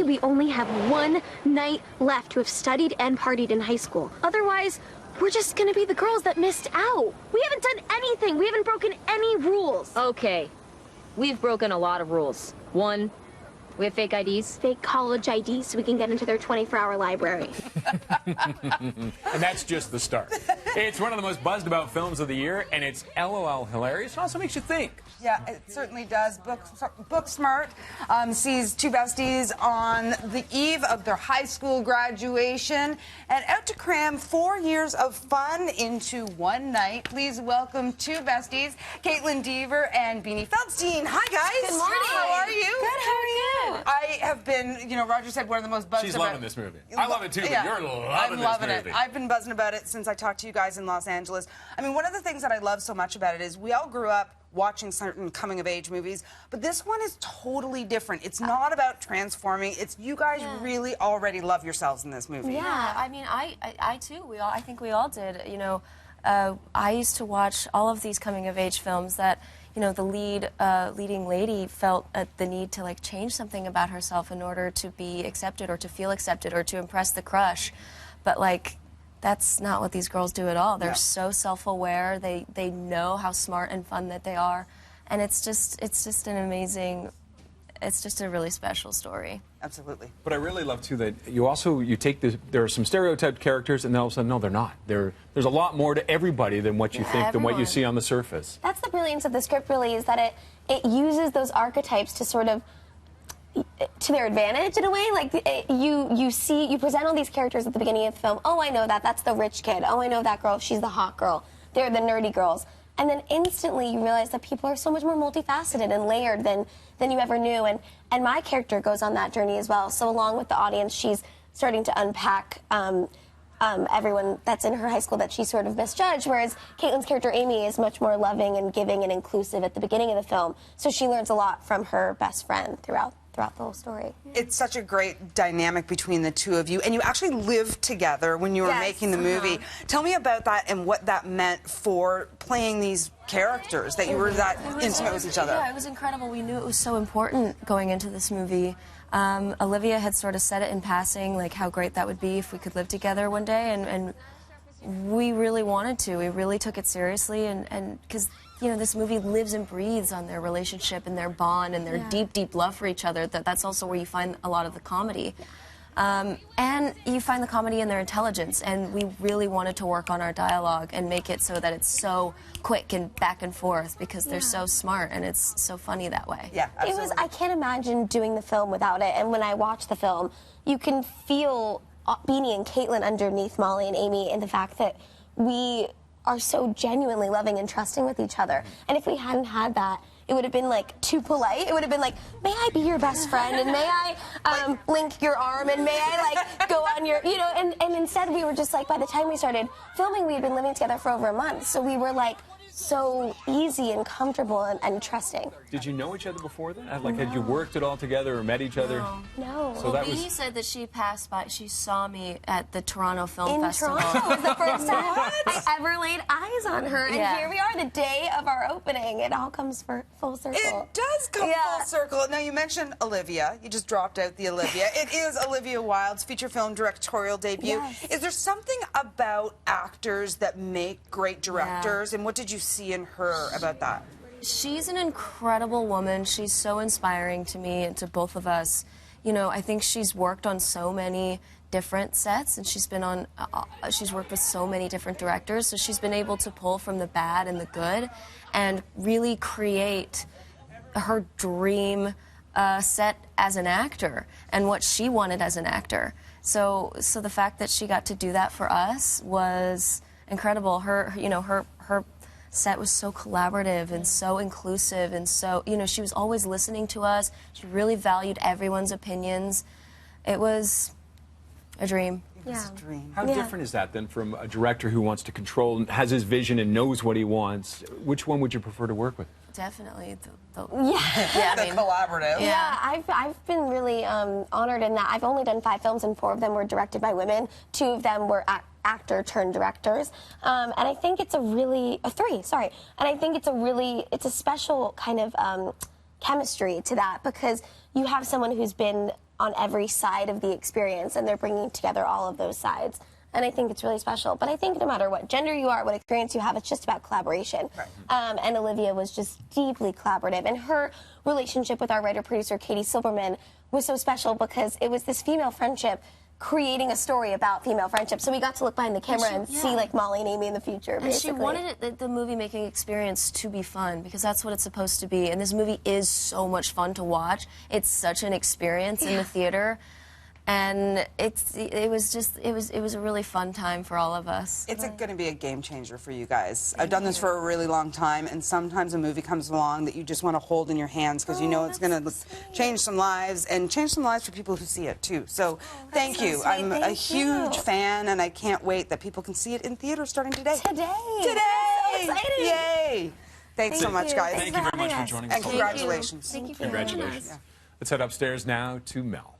We only have one night left to have studied and partied in high school. Otherwise, we're just gonna be the girls that missed out. We haven't done anything. We haven't broken any rules. Okay. We've broken a lot of rules. One, we have fake IDs. Fake college IDs so we can get into their 24-hour library. And that's just the start. It's one of the most buzzed about films of the year, and it's LOL hilarious. It also makes you think. Yeah, it certainly does. Booksmart sees two besties on the eve of their high school graduation and out to cram 4 years of fun into one night. Please welcome two besties, Kaitlyn and Beanie Feldstein. Hi, guys. Good morning. How are you? Good, how are you? I have been, you know, Roger said one of the most buzzed She's about... loving this movie. I love it too, but you're loving this movie. I've been buzzing about it since I talked to you guys in Los Angeles. I mean, one of the things that I love so much about it is we all grew up watching certain coming-of-age movies, but this one is totally different. It's not about transforming. It's you guys really already love yourselves in this movie. Yeah, I mean, I too. I think we all did. You know, I used to watch all of these coming-of-age films that, you know, the leading lady felt the need to like change something about herself in order to be accepted or to feel accepted or to impress the crush, but like. That's not what these girls do at all. They're so self-aware. They know how smart and fun that they are, and it's just an amazing. It's just a really special story. Absolutely. But I really love too that you take this. There are some stereotyped characters, and then all of a sudden, no, they're not. There's a lot more to everybody than what you think, than what you see on the surface. That's the brilliance of the script, really, is that it uses those archetypes to sort of to their advantage in a way. Like you present all these characters at the beginning of the film. Oh, I know that's the rich kid. Oh, I know that girl, she's the hot girl. They're the nerdy girls. And then instantly you realize that people are so much more multifaceted and layered than you ever knew. And my character goes on that journey as well. So along with the audience, she's starting to unpack everyone that's in her high school that she sort of misjudged, whereas Kaitlyn's character Amy is much more loving and giving and inclusive at the beginning of the film. So she learns a lot from her best friend throughout the whole story. It's such a great dynamic between the two of you, and you actually lived together when you were making the movie. Tell me about that and what that meant for playing these characters, that you were that intimate with each other. Yeah, it was incredible. We knew it was so important going into this movie. Olivia had sort of said it in passing, like how great that would be if we could live together one day, and we really wanted to. We really took it seriously, and because you know, this movie lives and breathes on their relationship and their bond and their deep, deep love for each other. That's also where you find a lot of the comedy. And you find the comedy in their intelligence, and we really wanted to work on our dialogue and make it so that it's so quick and back and forth because they're so smart and it's so funny that way. Yeah, absolutely. I can't imagine doing the film without it, and when I watch the film, you can feel Beanie and Kaitlyn underneath Molly and Amy in the fact that we are so genuinely loving and trusting with each other. And if we hadn't had that, it would have been like too polite. It would have been like, may I be your best friend, and may I link your arm, and may I like go on your, you know, and instead we were just like, by the time we started filming, we had been living together for over a month, so we were like so easy and comfortable and trusting. Did you know each other before that? Like, had you worked it all together or met each other? No. So that Beanie said that she passed by, she saw me at the Toronto Film Festival. In Toronto was the first time I ever laid eyes on her, and here we are, the day of our opening. It all comes full circle. It does come full circle. Now, you mentioned Olivia. You just dropped out the Olivia. It is Olivia Wilde's feature film directorial debut. Yes. Is there something about actors that make great directors, and what did you see in her about that? She's an incredible woman. She's so inspiring to me and to both of us. You know, I think she's worked on so many different sets, and she's been on, she's worked with so many different directors, so she's been able to pull from the bad and the good and really create her dream set as an actor and what she wanted as an actor. So the fact that she got to do that for us was incredible. Her set was so collaborative and so inclusive, and so, you know, she was always listening to us. She really valued everyone's opinions. It was a dream. It was a dream. How different is that then from a director who wants to control and has his vision and knows what he wants? Which one would you prefer to work with? Definitely the collaborative. Yeah, I've been really honored in that. I've only done 5 films, and 4 of them were directed by women. 2 of them were actor turned directors, and I think it's a really 3. Sorry, and I think it's a special kind of chemistry to that, because you have someone who's been on every side of the experience, and they're bringing together all of those sides. And I think it's really special. But I think no matter what gender you are, what experience you have, it's just about collaboration. Right. And Olivia was just deeply collaborative. And her relationship with our writer-producer, Katie Silverman, was so special because it was this female friendship creating a story about female friendship. So we got to look behind the camera and see like Molly and Amy in the future, And basically. she wanted the movie-making experience to be fun, because that's what it's supposed to be. And this movie is so much fun to watch. It's such an experience in the theater. And it was a really fun time for all of us. It's going to be a game changer for you guys. I've done this for a really long time, and sometimes a movie comes along that you just want to hold in your hands because you know it's going to change some lives, and change some lives for people who see it too. So thank you. I'm a huge fan, and I can't wait that people can see it in theaters starting today. Today! Today! So exciting! Yay! Thanks so much, guys. Thank you very much for joining us. And congratulations. Thank you for Congratulations. having us. Let's head upstairs now to Mel.